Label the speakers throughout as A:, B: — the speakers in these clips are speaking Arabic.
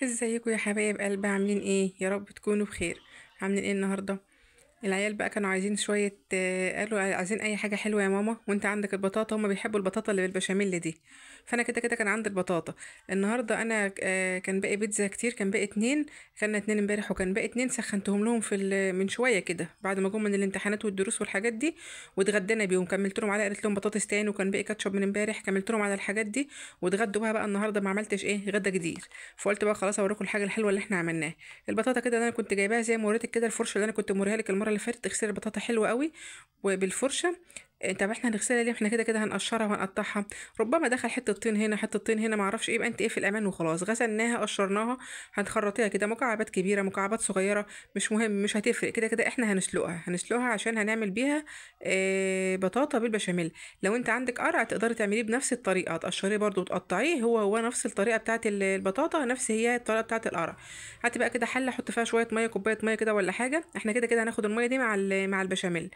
A: ازيكم يا حبايب قلبي؟ عاملين ايه؟ يا رب تكونوا بخير. عاملين ايه النهارده؟ العيال بقى كانوا عايزين شويه، قالوا عايزين اي حاجه حلوه يا ماما، وانت عندك البطاطا، هما بيحبوا البطاطا اللي بالبشاميل دي. فانا كده كده كان عندي البطاطا. النهارده انا كان باقي بيتزا كتير، كان باقي اتنين. كان اتنين امبارح وكان باقي اتنين، سخنتهم لهم من شويه كده بعد ما جم من الامتحانات والدروس والحاجات دي. واتغدينا بيهم، كملت لهم على، قلت لهم بطاطس تاني، وكان باقي كاتشب من امبارح، كملت لهم على الحاجات دي. واتغدوا بقى النهارده ما عملتش ايه غدا جديد. فقلت بقى خلاص اوريكم الحاجه الحلوه اللي احنا عملناها. البطاطا كده انا كنت جايباها زي ما وريتك كده، الفرشه اللي انا كنت موريها لك المره اللي فاتت، تغسلي البطاطا حلوه قوي وبالفرشه. طب احنا هنغسلها ليه؟ احنا كده كده هنقشرها وهنقطعها. ربما دخل حته طين هنا حته طين هنا، ما اعرفش ايه، يبقى انت ايه في الامان وخلاص. غسلناها قشرناها. هنخرطيها كده مكعبات كبيره مكعبات صغيره، مش مهم، مش هتفرق، كده كده احنا هنسلقها عشان هنعمل بيها بطاطا بالبشاميل. لو انت عندك قرع تقدري تعمليه بنفس الطريقه، تقشريه برضو وتقطعيه، هو نفس الطريقه بتاعه البطاطا، نفس هي الطريقه بتاعه القرع. هاتي بقى كده حله، حط فيها شويه ميه، كوبايه ميه كده ولا حاجه. احنا كده كده هناخد الميه دي مع البشاميل.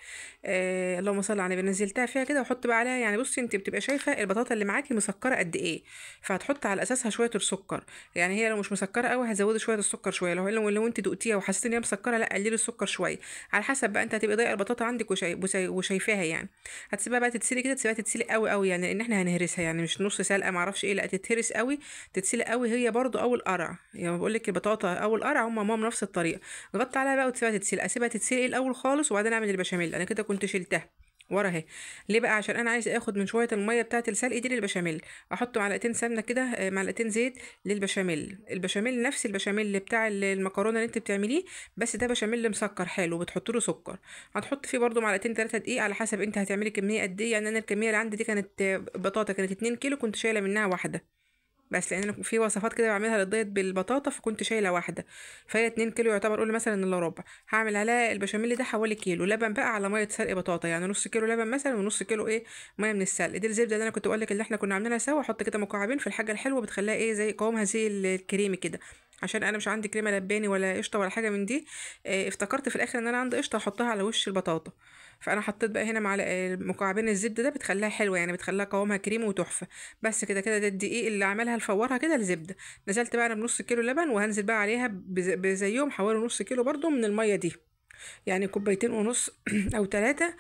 A: اللهم صل على النبي. نزلتها فيها كده وحط بقى عليها، يعني بصي انت بتبقى شايفه البطاطا اللي معاكي مسكره قد ايه، فهتحط على اساسها شويه السكر. يعني هي لو مش مسكره قوي هزودي شويه السكر شويه، لو انت دقتيها وحسيتي ان هي مسكره لا قللي السكر شويه. على حسب بقى، انت هتبقى ضايقه البطاطا عندك وشايفاها يعني. هتسيبها بقى تتسلق كده، تسيبها تتسلق قوي قوي، يعني لان احنا هنهرسها، يعني مش نص سلقه ما اعرفش ايه، لا تتهرس قوي. تتسلق قوي هي برضو اول قرع، يعني بقول لك البطاطا اول قرع هم ماما نفس الطريقه. غطي عليها بقى وتسيبها تتسلق، اسيبها تتسلق الاول خالص وبعدين اعمل البشاميل. انا كده كنت شلتها ورا اهي. ليه بقى؟ عشان انا عايزه اخد من شويه الميه بتاعه السلق دي للبشاميل. احط معلقتين سمنه كده، معلقتين زيت للبشاميل. البشاميل نفس البشاميل اللي بتاع المكرونه اللي انت بتعمليه، بس ده بشاميل مسكر حلو، بتحط له سكر. هتحط فيه برضو معلقتين 3 دقيق على حسب انت هتعملي كميه قد ايه. يعني انا الكميه اللي عندي دي كانت بطاطا كانت 2 كيلو، كنت شايله منها واحده بس، لان أنا في وصفات كده بعملها للدايت بالبطاطا، فكنت شايله واحده. فهي 2 كيلو يعتبر، قول مثلا الا ربع. هعمل عليها البشاميل ده حوالي كيلو لبن بقى على ميه سلق بطاطا، يعني نص كيلو لبن مثلا ونص كيلو ايه ميه من السلق دي. الزبده اللي انا كنت بقول لك اللي احنا كنا عاملينها سوا، احط كده مكعبين في الحاجه الحلوه، بتخليها ايه زي قوامها زي الكريمي كده. عشان انا مش عندي كريمه لباني ولا قشطه ولا حاجه من دي. افتكرت في الاخر ان انا عندي قشطه احطها على وش البطاطا. فانا حطيت بقى هنا مع مكعبين الزبده ده، بتخليها حلوه، يعني بتخليها قوامها كريمي وتحفه. بس كده كده ده الدقيق اللي عملها الفورها كده الزبده. نزلت بقى انا بنص كيلو لبن، وهنزل بقى عليها بزيهم حوالي نص كيلو برضو من الميه دي. يعني كوبايتين ونص او ثلاثة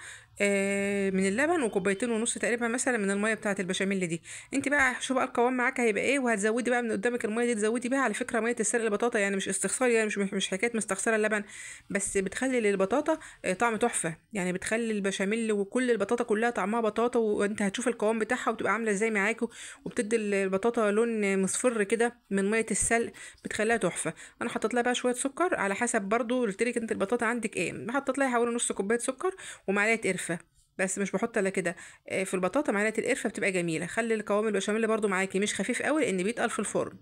A: من اللبن، وكوبايتين ونص تقريبا مثلا من الميه بتاعه البشاميل دي. انت بقى شو بقى القوام معاك هيبقى ايه، وهتزودي بقى من قدامك الميه دي، تزودي بيها على فكره ميه السلق البطاطا، يعني مش استخسار، يعني مش حكايه مستخسره اللبن. بس بتخلي للبطاطا طعم تحفه، يعني بتخلي البشاميل وكل البطاطا كلها طعمها بطاطا، وانت هتشوف القوام بتاعها وتبقى عامله ازاي معاكوا. وبتدي البطاطا لون مصفر كده من ميه السلق، بتخليها تحفه. انا حطيت لها بقى شويه سكر على حسب برضو قلت لك انت البطاطا عندك ايه. حطيت لها حوالي نص كوبايه سكر ومعلقه قرفه، بس مش بحط الا كده. في البطاطا معلقه القرفه بتبقى جميله. خلي القوام البشاميل برضو معاكي مش خفيف قوي لان بيتقل في الفرن.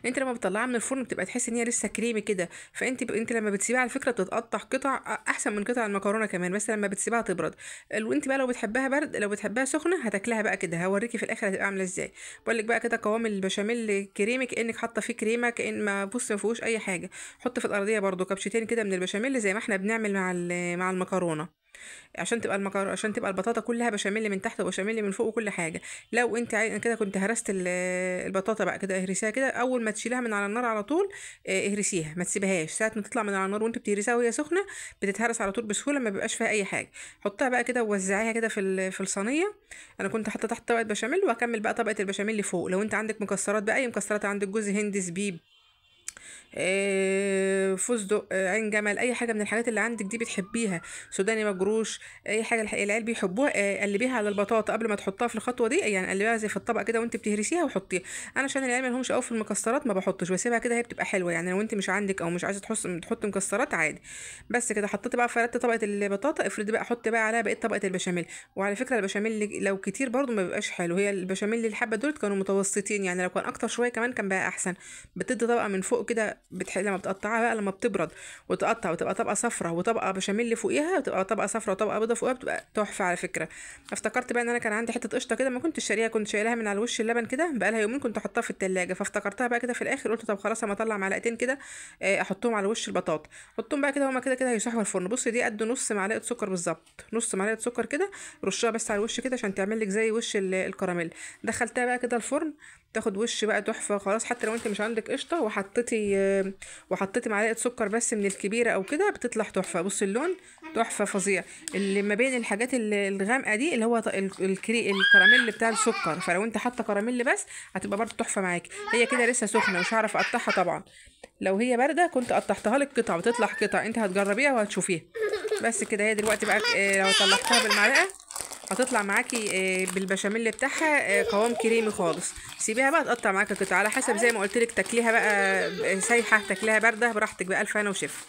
A: انت لما بتطلعها من الفرن بتبقى تحسي ان هي لسه كريمي كده. انت لما بتسيبيها على فكره بتتقطع قطع احسن من قطع المكرونه كمان، بس لما بتسيبها تبرد. وانت بقى لو بتحبها برد، لو بتحبها سخنه هتاكلها بقى كده، هوريكي في الاخر هتبقى عامله ازاي. بقول لك بقى كده قوام البشاميل كريمي، كانك حاطه فيه كريمه، كان ما بص ما فيهوش اي حاجه. حط في الارضيه برضو كبشتين كده من البشاميل زي ما احنا بنعمل مع المكرونه، عشان تبقى البطاطا كلها بشاميل من تحت وبشاميل من فوق وكل حاجه. لو انت عايز كده كنت هرست البطاطا بقى كده، اهرسيها كده اول ما تشيلها من على النار على طول. اهرسيها ما تسيبهاش ساعه ما تطلع من على النار، وانت بتهرسيها وهي سخنه بتتهرس على طول بسهوله، ما بيبقاش فيها اي حاجه. حطها بقى كده ووزعيها كده في الصينيه. انا كنت حاطه تحت طبقه بشاميل، واكمل بقى طبقه البشاميل اللي فوق. لو انت عندك مكسرات بقى، اي مكسرات عندك، جوز هند، زبيب، فستق، عين جمل، اي حاجه من الحاجات اللي عندك دي بتحبيها، سوداني مجروش، اي حاجه العيال بيحبوها. قلبيها على البطاطا قبل ما تحطها في الخطوه دي، يعني قلبيها زي في الطبق كده وانت بتهرسيها وحطيها. انا عشان العيال ما لهمش قوي في المكسرات ما بحطش، بسيبها كده هي بتبقى حلوه. يعني لو انت مش عندك او مش عايزه تحط مكسرات عادي. بس كده حطيت بقى، فردت طبقه البطاطا، افردي بقى حطي بقى عليها بقيه طبقه البشاميل. وعلى فكره البشاميل لو كتير برضو ما بيبقاش حلو، هي البشاميل الحبه دول كانوا متوسطين، يعني لو كان اكتر شويه كمان كان بقى احسن. بتدي طبقه من فوق كده، لما بتقطعها بقى لما بتبرد وتقطع وتبقى طبقه صفرا وطبقه بشاميل فوقيها، وتبقى طبقه صفرا وطبقه بيضه فوقيها، بتبقى تحفه على فكره. افتكرت بقى ان انا كان عندي حته قشطه كده ما كنتش شاريها، كنت شايلها من على وش اللبن كده بقى لها يومين، كنت احطها في التلاجة، فافتكرتها بقى كده في الاخر، قلت طب خلاص اما اطلع معلقتين كده احطهم على وش البطاطا. حطهم بقى كده، هما كده كده هيسحبوا الفرن. بصي دي قد نص معلقه سكر بالظبط، نص معلقه سكر كده، رشها بس على الوش كده عشان تعمل لك زي وش الكراميل. دخلتها بقى كده الفرن. تاخد وش بقى تحفه خلاص. حتى لو انت مش عندك قشطه وحطيتي معلقه سكر بس من الكبيره او كده بتطلع تحفه. بص اللون تحفه فظيع. اللي ما بين الحاجات الغامقه دي اللي هو الكراميل بتاع السكر، فلو انت حاطه كراميل بس هتبقى برضه تحفه معاكي. هي كده لسه سخنه مش هعرف اقطعها طبعا، لو هي بارده كنت قطعتها لك قطع، بتطلع قطع، انت هتجربيها وهتشوفيها. بس كده هي دلوقتي بقى لو طلعتها بالمعلقه هتطلع معاكي بالبشاميل بتاعها قوام كريمي خالص. سيبيها بقى تقطع معاكي قطع على حسب زي ما قلت لك، تاكليها بقى سايحه تاكليها بارده براحتك بقى، الف هنا وشفا.